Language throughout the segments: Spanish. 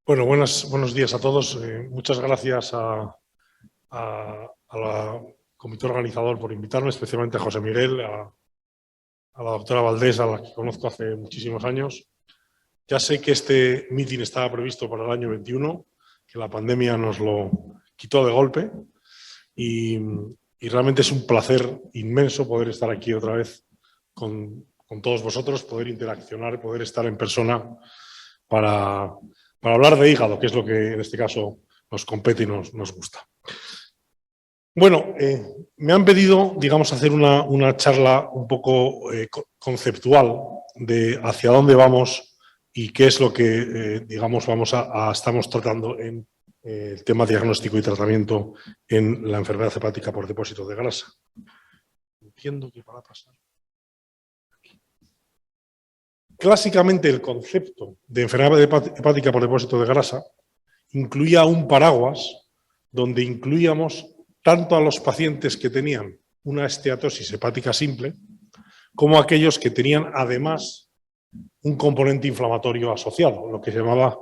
Bueno, buenos días a todos. Muchas gracias al comité organizador por invitarme, especialmente a José Miguel, a la doctora Valdés, a la que conozco hace muchísimos años. Ya sé que este meeting estaba previsto para el año 21, que la pandemia nos lo quitó de golpe y realmente es un placer inmenso poder estar aquí otra vez con todos vosotros, poder interaccionar, poder estar en persona para hablar de hígado, que es lo que en este caso nos compete y nos gusta. Bueno, me han pedido, digamos, hacer una charla un poco conceptual de hacia dónde vamos y qué es lo que, digamos, estamos tratando en el tema diagnóstico y tratamiento en la enfermedad hepática por depósito de grasa. Entiendo que para pasar. Clásicamente, el concepto de enfermedad hepática por depósito de grasa incluía un paraguas donde incluíamos tanto a los pacientes que tenían una esteatosis hepática simple como a aquellos que tenían además un componente inflamatorio asociado, lo que se llamaba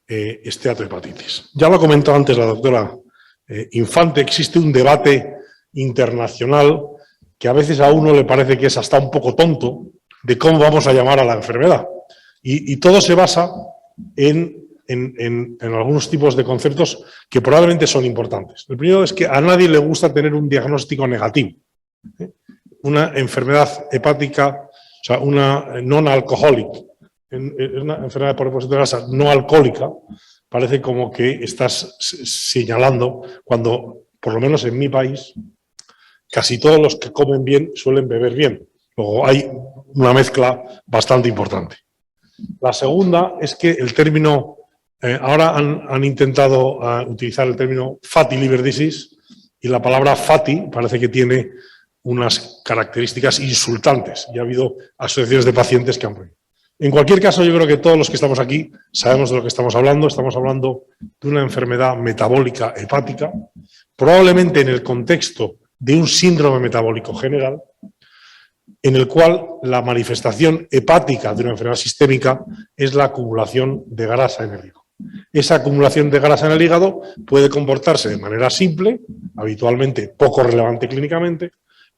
esteatohepatitis. Ya lo ha comentado antes la doctora Infante, existe un debate internacional que a veces a uno le parece que es hasta un poco tonto, de cómo vamos a llamar a la enfermedad. Y todo se basa en algunos tipos de conceptos que probablemente son importantes. El primero es que a nadie le gusta tener un diagnóstico negativo. Una enfermedad hepática, o sea, una non-alcoholic, una enfermedad por depósito de grasa no alcohólica, parece como que estás señalando cuando, por lo menos en mi país, casi todos los que comen bien suelen beber bien. Luego hay una mezcla bastante importante. La segunda es que el término, ahora han intentado utilizar el término fatty liver disease y la palabra fatty parece que tiene unas características insultantes y ha habido asociaciones de pacientes que han prohibido. En cualquier caso, yo creo que todos los que estamos aquí sabemos de lo que estamos hablando de una enfermedad metabólica hepática, probablemente en el contexto de un síndrome metabólico general, en el cual la manifestación hepática de una enfermedad sistémica es la acumulación de grasa en el hígado. Esa acumulación de grasa en el hígado puede comportarse de manera simple, habitualmente poco relevante clínicamente,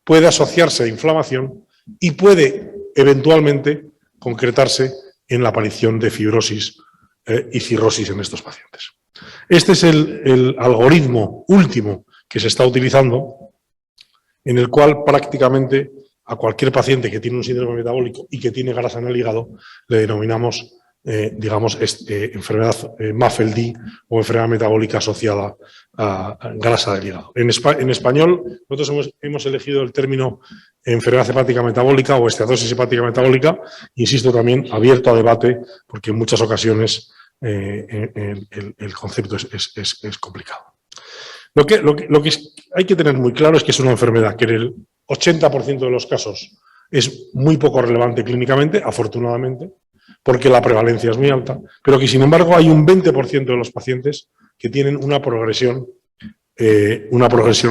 puede asociarse a inflamación y puede eventualmente concretarse en la aparición de fibrosis y cirrosis en estos pacientes. Este es el algoritmo último que se está utilizando, en el cual prácticamente a cualquier paciente que tiene un síndrome metabólico y que tiene grasa en el hígado le denominamos, enfermedad MAFLD o enfermedad metabólica asociada a grasa del hígado. En español, nosotros hemos elegido el término enfermedad hepática metabólica o esteatosis hepática metabólica, insisto, también abierto a debate, porque en muchas ocasiones el concepto es complicado. Lo que hay que tener muy claro es que es una enfermedad que en el 80% de los casos es muy poco relevante clínicamente, afortunadamente, porque la prevalencia es muy alta, pero que sin embargo hay un 20% de los pacientes que tienen una progresión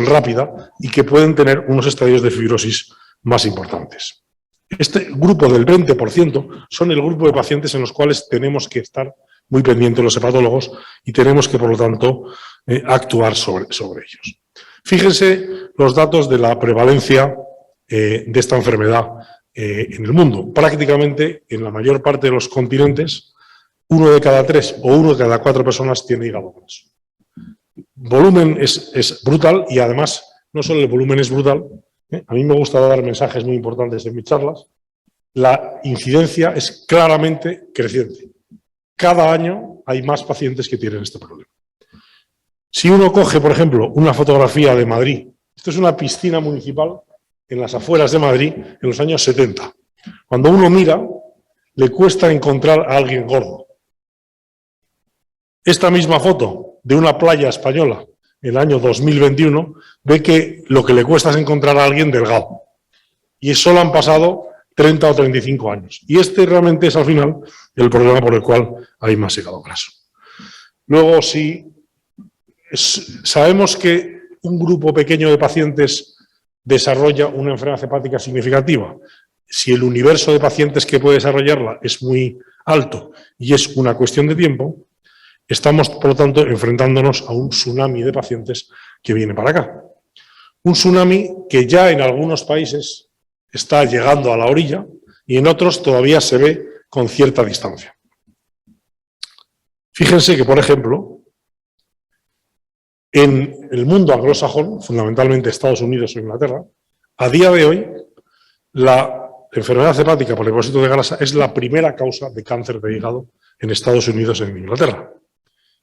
rápida y que pueden tener unos estadios de fibrosis más importantes. Este grupo del 20% son el grupo de pacientes en los cuales tenemos que estar muy pendientes los hepatólogos y tenemos que, por lo tanto, actuar sobre ellos. Fíjense los datos de la prevalencia de esta enfermedad en el mundo. Prácticamente en la mayor parte de los continentes, 1 de cada 3 o 1 de cada 4 personas tiene hígado graso. Volumen es brutal y además no solo el volumen es brutal, a mí me gusta dar mensajes muy importantes en mis charlas, la incidencia es claramente creciente. Cada año hay más pacientes que tienen este problema. Si uno coge, por ejemplo, una fotografía de Madrid, esto es una piscina municipal en las afueras de Madrid en los años 70. Cuando uno mira, le cuesta encontrar a alguien gordo. Esta misma foto de una playa española en el año 2021 ve que lo que le cuesta es encontrar a alguien delgado. Y solo han pasado 30 o 35 años. Y este realmente es al final el problema por el cual hay más hígado graso. Luego, si sabemos que un grupo pequeño de pacientes desarrolla una enfermedad hepática significativa, si el universo de pacientes que puede desarrollarla es muy alto y es una cuestión de tiempo, Estamos, por lo tanto, enfrentándonos a un tsunami de pacientes que viene para acá. Un tsunami que ya en algunos países está llegando a la orilla y en otros todavía se ve con cierta distancia. Fíjense que, por ejemplo, en el mundo anglosajón, fundamentalmente Estados Unidos o Inglaterra, a día de hoy, la enfermedad hepática por depósito de grasa es la primera causa de cáncer de hígado en Estados Unidos y en Inglaterra.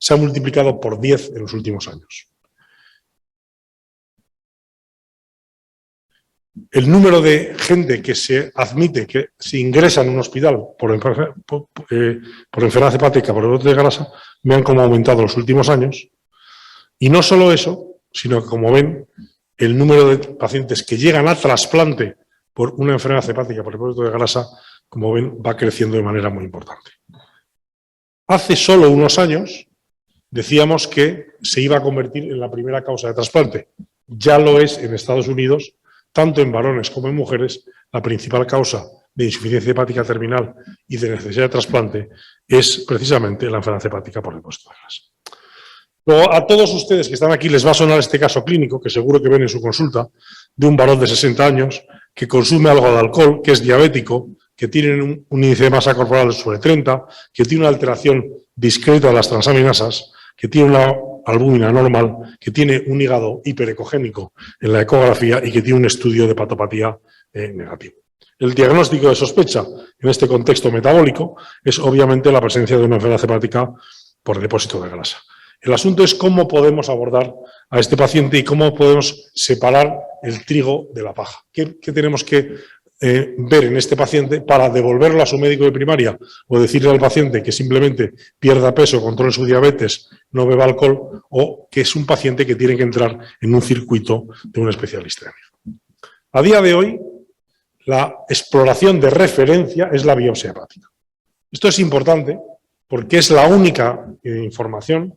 Se ha multiplicado por 10 en los últimos años. El número de gente que se admite, que se ingresa en un hospital por enfermedad hepática por depósito de grasa, vean cómo ha aumentado en los últimos años. Y no solo eso, sino que, como ven, el número de pacientes que llegan a trasplante por una enfermedad hepática por depósito de grasa, como ven, va creciendo de manera muy importante. Hace solo unos años decíamos que se iba a convertir en la primera causa de trasplante. Ya lo es en Estados Unidos, tanto en varones como en mujeres. La principal causa de insuficiencia hepática terminal y de necesidad de trasplante es precisamente la enfermedad hepática por depósito de grasa. Luego, a todos ustedes que están aquí les va a sonar este caso clínico, que seguro que ven en su consulta, de un varón de 60 años que consume algo de alcohol, que es diabético, que tiene un índice de masa corporal sobre 30, que tiene una alteración discreta de las transaminasas, que tiene una albúmina normal, que tiene un hígado hiperecogénico en la ecografía y que tiene un estudio de hepatopatía negativo. El diagnóstico de sospecha en este contexto metabólico es obviamente la presencia de una enfermedad hepática por depósito de grasa. El asunto es cómo podemos abordar a este paciente y cómo podemos separar el trigo de la paja. ¿Qué tenemos que ver en este paciente para devolverlo a su médico de primaria o decirle al paciente que simplemente pierda peso, controle su diabetes, no beba alcohol, o que es un paciente que tiene que entrar en un circuito de un especialista? A día de hoy, la exploración de referencia es la biopsia hepática. Esto es importante porque es la única información,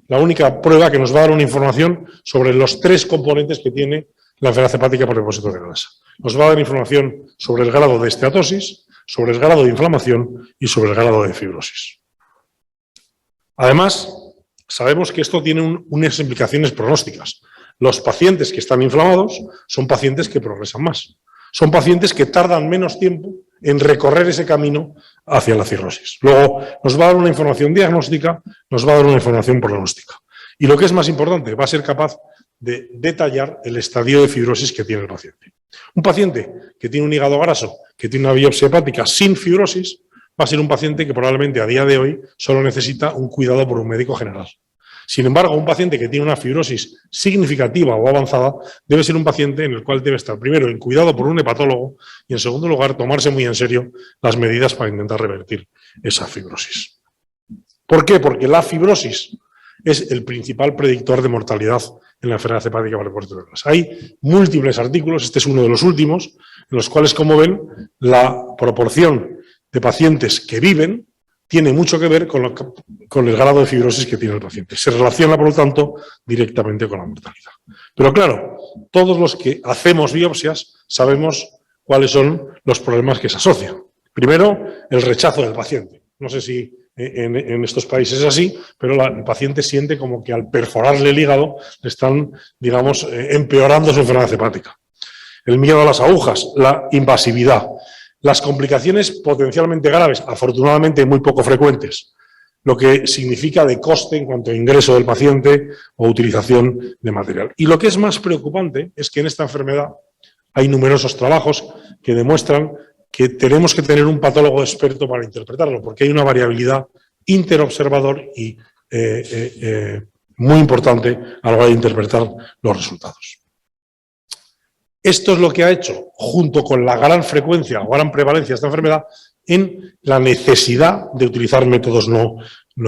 la única prueba que nos va a dar una información sobre los 3 componentes que tiene la enfermedad hepática por depósito de grasa. Nos va a dar información sobre el grado de esteatosis, sobre el grado de inflamación y sobre el grado de fibrosis. Además, sabemos que esto tiene unas implicaciones pronósticas. Los pacientes que están inflamados son pacientes que progresan más. Son pacientes que tardan menos tiempo en recorrer ese camino hacia la cirrosis. Luego, nos va a dar una información diagnóstica, nos va a dar una información pronóstica. Y lo que es más importante, va a ser capaz de detallar el estadio de fibrosis que tiene el paciente. Un paciente que tiene un hígado graso, que tiene una biopsia hepática sin fibrosis, va a ser un paciente que probablemente a día de hoy solo necesita un cuidado por un médico general. Sin embargo, un paciente que tiene una fibrosis significativa o avanzada debe ser un paciente en el cual debe estar primero en cuidado por un hepatólogo y en segundo lugar tomarse muy en serio las medidas para intentar revertir esa fibrosis. ¿Por qué? Porque la fibrosis es el principal predictor de mortalidad en la enfermedad hepática por depósito de grasa. Hay múltiples artículos, este es uno de los últimos, en los cuales, como ven, la proporción de pacientes que viven tiene mucho que ver con el grado de fibrosis que tiene el paciente. Se relaciona, por lo tanto, directamente con la mortalidad. Pero claro, todos los que hacemos biopsias sabemos cuáles son los problemas que se asocian. Primero, el rechazo del paciente. No sé si en estos países es así, pero el paciente siente como que al perforarle el hígado le están, digamos, empeorando su enfermedad hepática. El miedo a las agujas, la invasividad. Las complicaciones potencialmente graves, afortunadamente muy poco frecuentes, lo que significa de coste en cuanto a ingreso del paciente o utilización de material. Y lo que es más preocupante es que en esta enfermedad hay numerosos trabajos que demuestran que tenemos que tener un patólogo experto para interpretarlo, porque hay una variabilidad interobservador y muy importante a la hora de interpretar los resultados. Esto es lo que ha hecho, junto con la gran frecuencia o gran prevalencia de esta enfermedad, en la necesidad de utilizar métodos no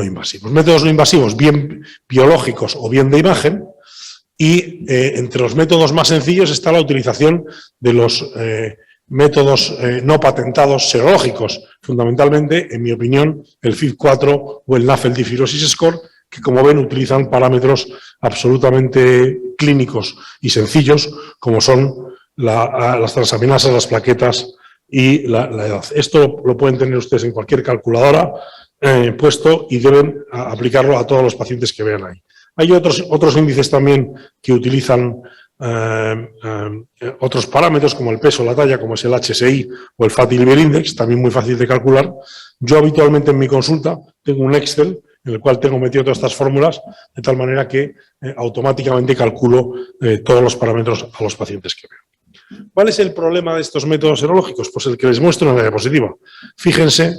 invasivos. Métodos no invasivos, bien biológicos o bien de imagen, y entre los métodos más sencillos está la utilización de los métodos no patentados serológicos, fundamentalmente, en mi opinión, el FIB4 o el NAFLD Fibrosis Score, que, como ven, utilizan parámetros absolutamente clínicos y sencillos, como son las transaminasas, las plaquetas y la edad. Esto lo pueden tener ustedes en cualquier calculadora puesto y deben aplicarlo a todos los pacientes que vean ahí. Hay otros índices también que utilizan otros parámetros como el peso, la talla, como es el HSI o el Fatty Liver Index, también muy fácil de calcular. Yo habitualmente en mi consulta tengo un Excel en el cual tengo metido todas estas fórmulas de tal manera que automáticamente calculo todos los parámetros a los pacientes que veo. ¿Cuál es el problema de estos métodos serológicos? Pues el que les muestro en la diapositiva. Fíjense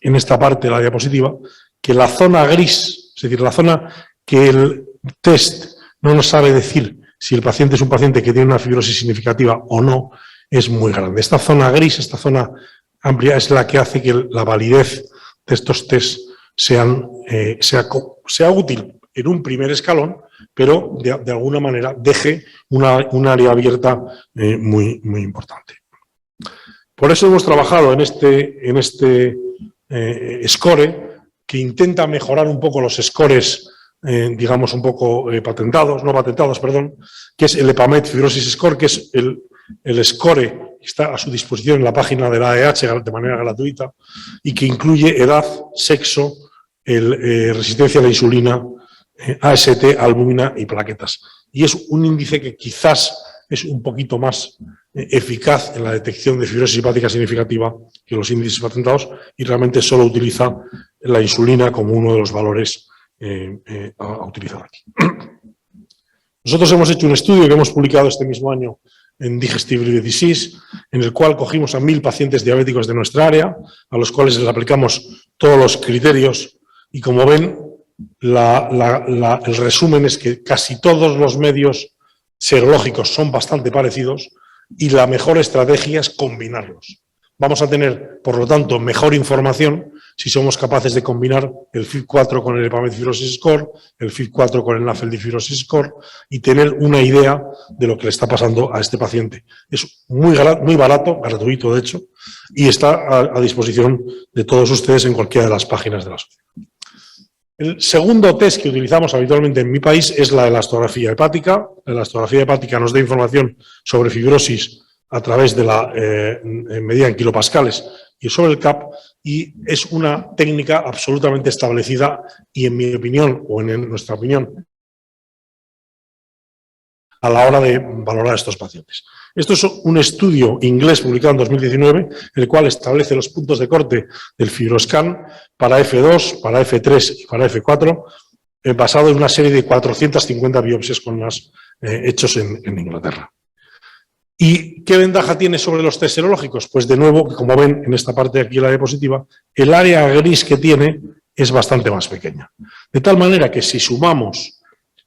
en esta parte de la diapositiva que la zona gris, es decir, la zona que el test no nos sabe decir si el paciente es un paciente que tiene una fibrosis significativa o no, es muy grande. Esta zona gris, esta zona amplia, es la que hace que la validez de estos test sea útil en un primer escalón, pero de alguna manera deje un área abierta muy importante. Por eso hemos trabajado en este score, que intenta mejorar un poco los scores, digamos, un poco no patentados, perdón, que es el EPAMED Fibrosis Score, que es el score que está a su disposición en la página de la AEH de manera gratuita y que incluye edad, sexo, resistencia a la insulina, AST, albúmina y plaquetas. Y es un índice que quizás es un poquito más eficaz en la detección de fibrosis hepática significativa que los índices patentados y realmente solo utiliza la insulina como uno de los valores a utilizar aquí. Nosotros hemos hecho un estudio que hemos publicado este mismo año en Digestive Liver Disease, en el cual cogimos a 1000 pacientes diabéticos de nuestra área, a los cuales les aplicamos todos los criterios y como ven, el resumen es que casi todos los medios serológicos son bastante parecidos y la mejor estrategia es combinarlos. Vamos a tener, por lo tanto, mejor información si somos capaces de combinar el FIB4 con el EPAMED Fibrosis Score, el FIB4 con el NAFLD Fibrosis Score y tener una idea de lo que le está pasando a este paciente. Es muy barato, gratuito de hecho, y está a disposición de todos ustedes en cualquiera de las páginas de la sociedad. El segundo test que utilizamos habitualmente en mi país es la elastografía hepática. La elastografía hepática nos da información sobre fibrosis a través de la medida en kilopascales y sobre el CAP, y es una técnica absolutamente establecida y, en mi opinión, o en nuestra opinión, a la hora de valorar a estos pacientes. Esto es un estudio inglés publicado en 2019, el cual establece los puntos de corte del FibroScan para F2, para F3 y para F4, basado en una serie de 450 biopsias con las hechos en Inglaterra. ¿Y qué ventaja tiene sobre los test serológicos? Pues de nuevo, como ven en esta parte de aquí de la diapositiva, el área gris que tiene es bastante más pequeña. De tal manera que si sumamos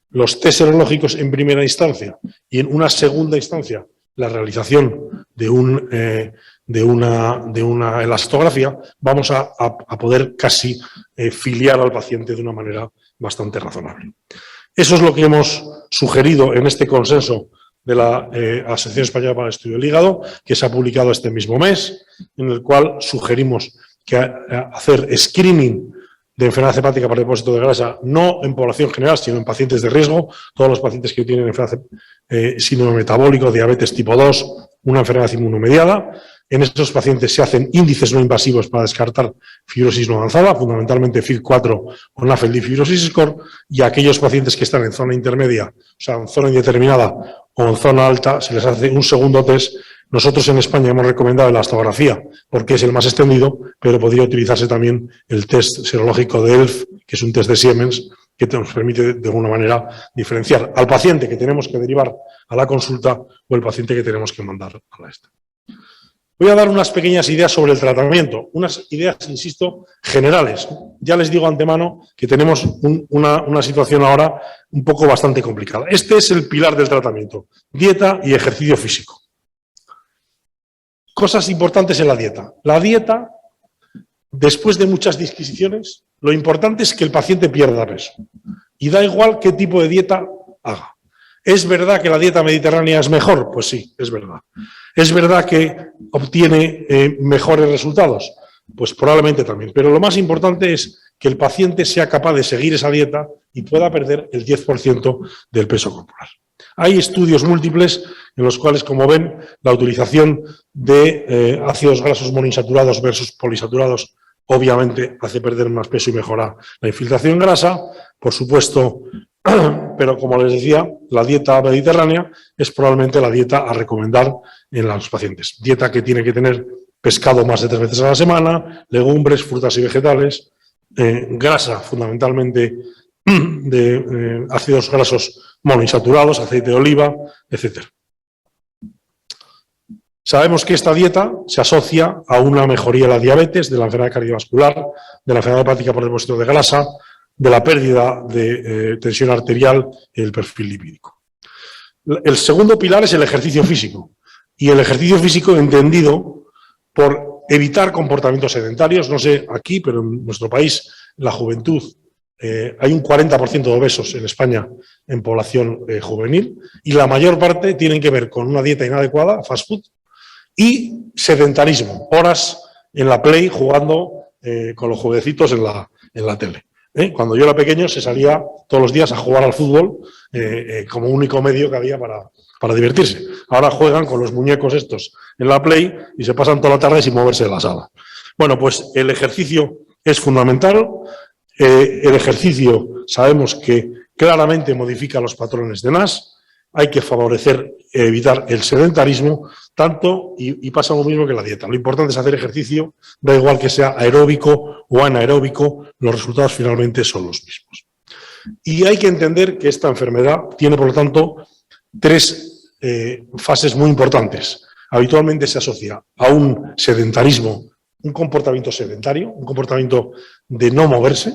los test serológicos en primera instancia y en una segunda instancia la realización de una elastografía, vamos a poder casi filiar al paciente de una manera bastante razonable. Eso es lo que hemos sugerido en este consenso de la Asociación Española para el Estudio del Hígado, que se ha publicado este mismo mes, en el cual sugerimos que hacer screening de enfermedad hepática por depósito de grasa, no en población general, sino en pacientes de riesgo, todos los pacientes que tienen enfermedad síndrome metabólico, diabetes tipo 2, una enfermedad inmunomediada. En estos pacientes se hacen índices no invasivos para descartar fibrosis no avanzada, fundamentalmente FIB4 o NAFLD Fibrosis Score, y a aquellos pacientes que están en zona intermedia, o sea, en zona indeterminada o en zona alta, se les hace un segundo test. Nosotros en España hemos recomendado la elastografía porque es el más extendido, pero podría utilizarse también el test serológico de ELF, que es un test de Siemens, que nos permite de alguna manera diferenciar al paciente que tenemos que derivar a la consulta o el paciente que tenemos que mandar a la esta. Voy a dar unas pequeñas ideas sobre el tratamiento, unas ideas, insisto, generales. Ya les digo antemano que tenemos una situación ahora un poco bastante complicada. Este es el pilar del tratamiento, dieta y ejercicio físico. Cosas importantes en la dieta. La dieta, después de muchas disquisiciones, lo importante es que el paciente pierda peso. Y da igual qué tipo de dieta haga. ¿Es verdad que la dieta mediterránea es mejor? Pues sí, es verdad. ¿Es verdad que obtiene mejores resultados? Pues probablemente también. Pero lo más importante es que el paciente sea capaz de seguir esa dieta y pueda perder el 10% del peso corporal. Hay estudios múltiples en los cuales, como ven, la utilización de ácidos grasos monoinsaturados versus polisaturados obviamente hace perder más peso y mejora la infiltración grasa, por supuesto, pero como les decía, la dieta mediterránea es probablemente la dieta a recomendar en los pacientes. Dieta que tiene que tener pescado más de 3 veces a la semana, legumbres, frutas y vegetales, grasa fundamentalmente de ácidos grasos monoinsaturados, aceite de oliva, etc. Sabemos que esta dieta se asocia a una mejoría de la diabetes, de la enfermedad cardiovascular, de la enfermedad hepática por depósito de grasa, de la pérdida de tensión arterial y el perfil lipídico. El segundo pilar es el ejercicio físico, y el ejercicio físico entendido por evitar comportamientos sedentarios. No sé aquí, pero en nuestro país, la juventud, hay un 40% de obesos en España en población juvenil, y la mayor parte tienen que ver con una dieta inadecuada, fast food, y sedentarismo, horas en la Play jugando con los jueguecitos en la tele. Cuando yo era pequeño se salía todos los días a jugar al fútbol como único medio que había para divertirse. Ahora juegan con los muñecos estos en la Play y se pasan toda la tarde sin moverse de la sala. Bueno, pues el ejercicio es fundamental. El ejercicio sabemos que claramente modifica los patrones de Nash. Hay que favorecer, evitar el sedentarismo, tanto, y pasa lo mismo que la dieta. Lo importante es hacer ejercicio, da igual que sea aeróbico o anaeróbico, los resultados finalmente son los mismos. Y hay que entender que esta enfermedad tiene, por lo tanto, 3 fases muy importantes. Habitualmente se asocia a un sedentarismo, un comportamiento sedentario, un comportamiento de no moverse,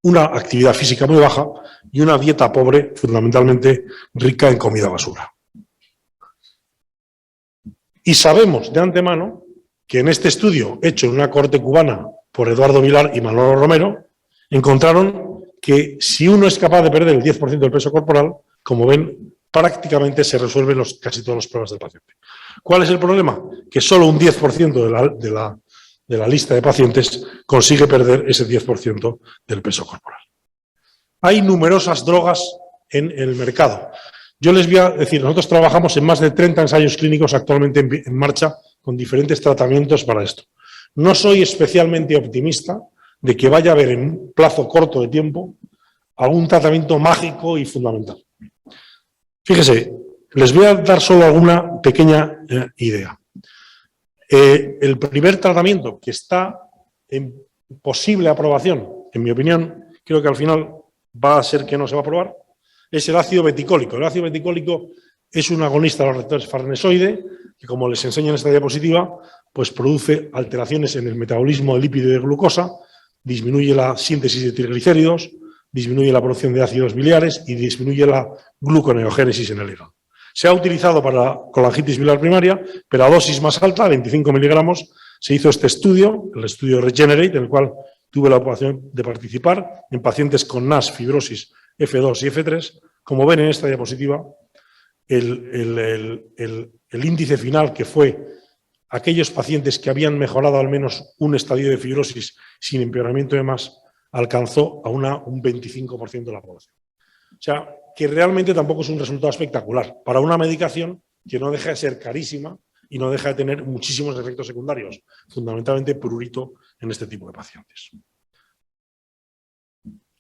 una actividad física muy baja y una dieta pobre, fundamentalmente rica en comida basura. Y sabemos de antemano que en este estudio, hecho en una corte cubana por Eduardo Vilar y Manolo Romero, encontraron que si uno es capaz de perder el 10% del peso corporal, como ven, prácticamente se resuelven casi todos los problemas del paciente. ¿Cuál es el problema? Que solo un 10% de la lista de pacientes consigue perder ese 10% del peso corporal. Hay numerosas drogas en el mercado. Yo les voy a decir, nosotros trabajamos en más de 30 ensayos clínicos actualmente en marcha con diferentes tratamientos para esto. No soy especialmente optimista de que vaya a haber en un plazo corto de tiempo algún tratamiento mágico y fundamental. Fíjese, les voy a dar solo alguna pequeña idea. El primer tratamiento que está en posible aprobación, en mi opinión, creo que al final va a ser que no se va a aprobar, es el ácido beticólico. El ácido beticólico es un agonista de los receptores farnesoide que, como les enseño en esta diapositiva, pues produce alteraciones en el metabolismo del lípido y de glucosa, disminuye la síntesis de triglicéridos, disminuye la producción de ácidos biliares y disminuye la gluconeogénesis en el hígado. Se ha utilizado para la colangitis biliar primaria, pero a dosis más alta, 25 miligramos, se hizo este estudio, el estudio Regenerate, en el cual tuve la ocasión de participar en pacientes con NASH, fibrosis F2 y F3. Como ven en esta diapositiva, el índice final, que fue aquellos pacientes que habían mejorado al menos un estadio de fibrosis sin empeoramiento de más, alcanzó a un 25% de la población. O sea, que realmente tampoco es un resultado espectacular para una medicación que no deja de ser carísima y no deja de tener muchísimos efectos secundarios, fundamentalmente prurito en este tipo de pacientes.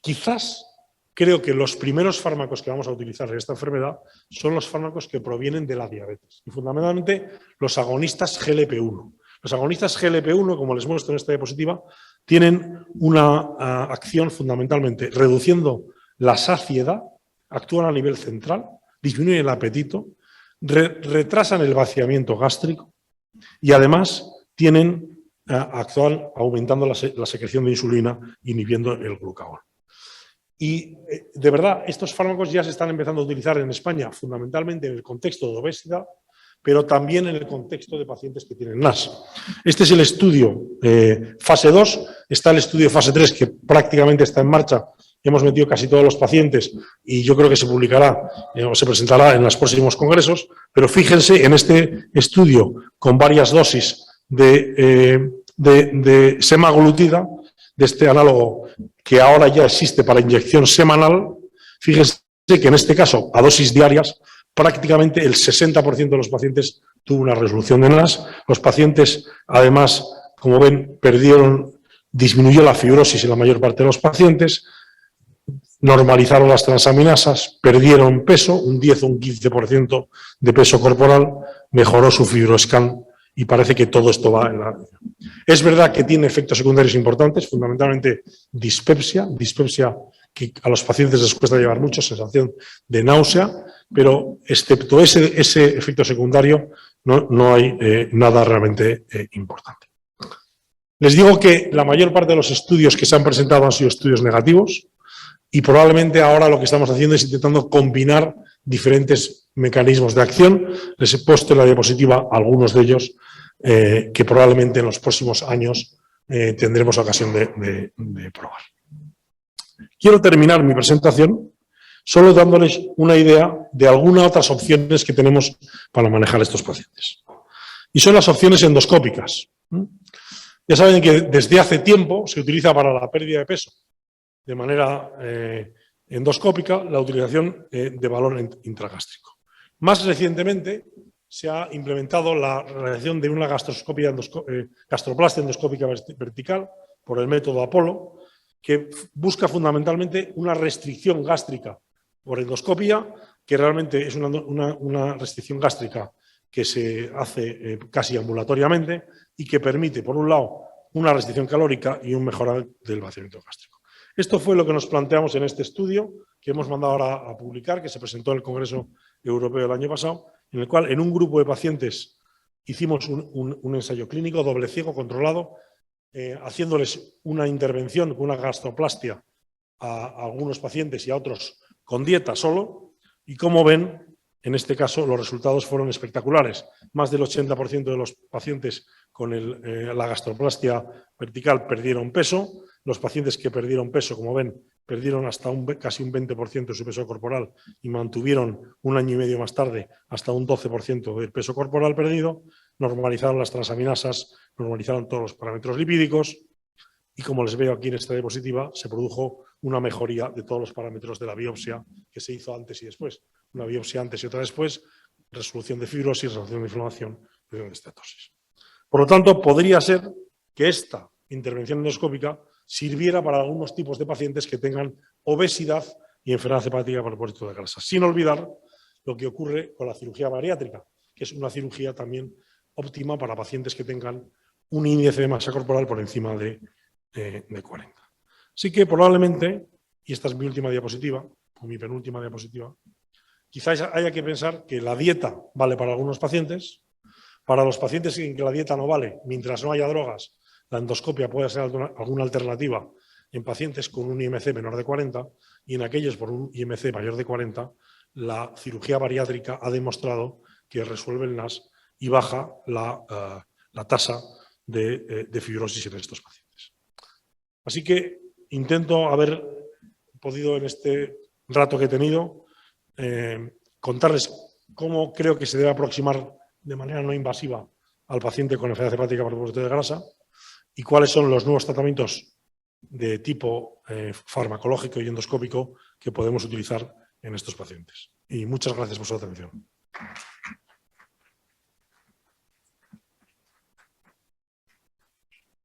Quizás creo que los primeros fármacos que vamos a utilizar en esta enfermedad son los fármacos que provienen de la diabetes y fundamentalmente los agonistas GLP-1. Los agonistas GLP-1, como les muestro en esta diapositiva, tienen una acción fundamentalmente reduciendo la saciedad, actúan a nivel central, disminuyen el apetito, retrasan el vaciamiento gástrico y además actúan aumentando la secreción de insulina, inhibiendo el glucagón. Y de verdad, estos fármacos ya se están empezando a utilizar en España, fundamentalmente en el contexto de obesidad, pero también en el contexto de pacientes que tienen NASH. Este es el estudio fase 2, está el estudio fase 3 que prácticamente está en marcha. Hemos metido casi todos los pacientes y yo creo que se publicará o se presentará en los próximos congresos, pero fíjense en este estudio con varias dosis de semaglutida, de este análogo que ahora ya existe para inyección semanal. Fíjense que en este caso, a dosis diarias, prácticamente el 60% de los pacientes tuvo una resolución de NASH. Los pacientes, además, como ven, disminuyó la fibrosis en la mayor parte de los pacientes, normalizaron las transaminasas, perdieron peso, un 10 o un 15% de peso corporal, mejoró su fibroscan y parece que todo esto va en la... Es verdad que tiene efectos secundarios importantes, fundamentalmente dispepsia que a los pacientes les cuesta llevar mucho, sensación de náusea, pero excepto ese efecto secundario no hay nada realmente importante. Les digo que la mayor parte de los estudios que se han presentado han sido estudios negativos y probablemente ahora lo que estamos haciendo es intentando combinar diferentes mecanismos de acción. Les he puesto en la diapositiva algunos de ellos que probablemente en los próximos años tendremos ocasión de probar. Quiero terminar mi presentación solo dándoles una idea de algunas otras opciones que tenemos para manejar estos pacientes. Y son las opciones endoscópicas. Ya saben que desde hace tiempo se utiliza para la pérdida de peso de manera endoscópica la utilización de balón intragástrico. Más recientemente se ha implementado la realización de una gastroplastia endoscópica vertical por el método Apolo, que busca fundamentalmente una restricción gástrica por endoscopia, que realmente es una restricción gástrica que se hace casi ambulatoriamente y que permite, por un lado, una restricción calórica y un mejoramiento del vaciamiento gástrico. Esto fue lo que nos planteamos en este estudio que hemos mandado ahora a publicar, que se presentó en el Congreso Europeo el año pasado, en el cual en un grupo de pacientes hicimos un ensayo clínico doble ciego controlado, haciéndoles una intervención con una gastroplastia a algunos pacientes y a otros con dieta solo, y como ven, en este caso los resultados fueron espectaculares. Más del 80% de los pacientes con la gastroplastia vertical perdieron peso. Los pacientes que perdieron peso, como ven, perdieron hasta casi un 20% de su peso corporal y mantuvieron un año y medio más tarde hasta un 12% del peso corporal perdido. Normalizaron las transaminasas, normalizaron todos los parámetros lipídicos y, como les veo aquí en esta diapositiva, se produjo una mejoría de todos los parámetros de la biopsia que se hizo antes y después. Una biopsia antes y otra después, resolución de fibrosis, resolución de inflamación, resolución de estatosis. Por lo tanto, podría ser que esta intervención endoscópica sirviera para algunos tipos de pacientes que tengan obesidad y enfermedad hepática por depósito de grasa, sin olvidar lo que ocurre con la cirugía bariátrica, que es una cirugía también óptima para pacientes que tengan un índice de masa corporal por encima de 40. Así que probablemente, y esta es mi última diapositiva, o mi penúltima diapositiva, quizás haya que pensar que la dieta vale para algunos pacientes. Para los pacientes en que la dieta no vale, mientras no haya drogas, la endoscopia puede ser alguna alternativa en pacientes con un IMC menor de 40 y en aquellos por un IMC mayor de 40, la cirugía bariátrica ha demostrado que resuelve el NAS y baja la tasa de fibrosis en estos pacientes. Así que intento haber podido en este rato que he tenido contarles cómo creo que se debe aproximar de manera no invasiva al paciente con enfermedad hepática por depósito de grasa y cuáles son los nuevos tratamientos de tipo farmacológico y endoscópico que podemos utilizar en estos pacientes. Y muchas gracias por su atención.